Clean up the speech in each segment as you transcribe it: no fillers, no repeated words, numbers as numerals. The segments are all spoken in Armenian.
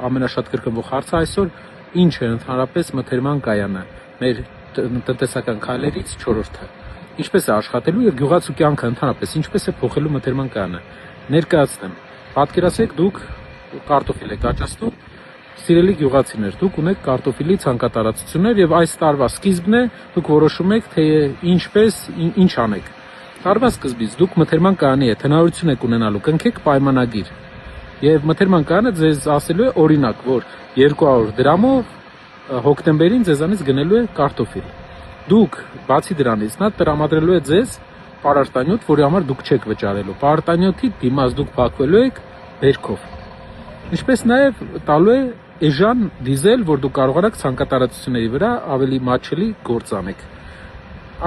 ամենաշատ կրկնվող հարցը այսօր ինչ է ընդհանրապես մթերման կայանը, մեր տնտեսական քայլերից 4-րդը։ Ինչպես է աշխատելու եւ գյուղացու կյանքը ընդհանրապես ինչպես է փոխելու մթերման կայանը։ Ներկայացնեմ։ Պատկերացրեք դուք կարտոֆիլ եք աճացնում, սիրելի գյուղացիներ, դուք ունեք կարտոֆիլի ցանկատարածություններ եւ այս տարվա սկիզբն է դուք որոշում եք թե ինչպես ինչ անեք։ Տարվա սկզբից դուք մթերման կայանի հետ հնարավորություն եք ունենալու կնքեք պայմանագիր։ Եվ մթերման կայանը ձեզ ասելու է օրինակ, որ 200 դրամով հոկտեմբերին ձեզանից գնելու է կարտոֆիլ։ Դուք բացի դրանից նա տրամադրելու է ձեզ պարարտանյութ, որի համար դուք չեք վճարելու։ Պարարտանյութի դիմաց դուք փակվելու եք բերքով։ Ինչպես նաև տալու է էժան դիզել, որ դուք կարողանաք ցանկատարածությունների վրա ավելի մատչելի գործ անեք։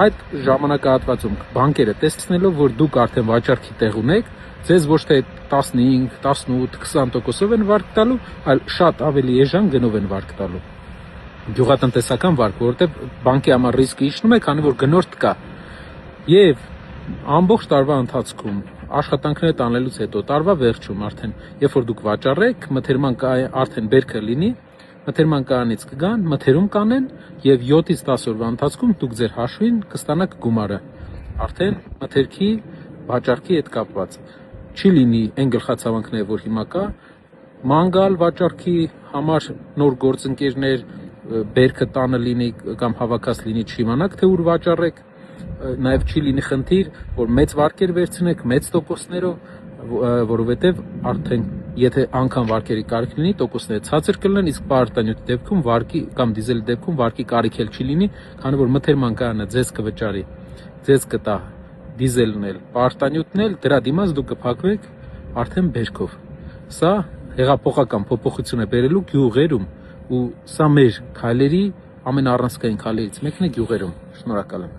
Այդ ժամանակահատվածում բանկերը տեսնելով, որ դուք արդեն վաճառքի տեղ ունեք, ձեզ ոչ թե 15, 18, 20%-ով են վարկ տալու, այլ շատ ավելի էժան գնով են վարկ տալու։ Գյուղատնտեսական վարկ, որովհետև բանկի համար ռիսկը իջնում է, քանի որ գնորդ կա։ Եվ ամբողջ տարվա ընթացքում աշխատանքները տանելուց հետո տարվա վերջում արդեն, երբ որ դուք վաճառեք, մթերման արդեն բերքը լինի, մթերման կայանից կգան, մթերում կանեն եւ 7-ից 10 օրվա ընթացքում դուք ձեր հաշվին կստանաք գումարը։ Արդեն մթերքի վաճառքի հետ կապված։ Չի լինի այն գլխացավանքները, որ հիմա կա, մանգալ վաճառքի համար նոր գործընկերներ, բերքը տանը լինի կամ հավաքած լինի չիմանաք, թե ուր վաճառեք, նաև չի լինի խնդիր, որ մեծ վարկեր վերցնեք, մեծ տոկոսներով, որովհետև արդեն եթե անգամ վարկերի կարիք լինի, տոկոսները ցածր կլինեն, իսկ պարարտանյութի դեպքում վարկի կամ դիզելի դեպքում վարկի կարիք էլ չի լինի, քանի որ մթերման կայանը ձեզ կվճարի, ձեզ կտա դիզելն էլ, պարարտանյութն էլ, դրա դիմաց դուք կփակվեք արդեն բերքով։ Սա հեղափոխական փոփոխություն է բերելու գյուղերում, ու սա մեր քայլերի ամենաառանցքային քայլերից մեկն է գյուղերում։ Շնորհակալ եմ։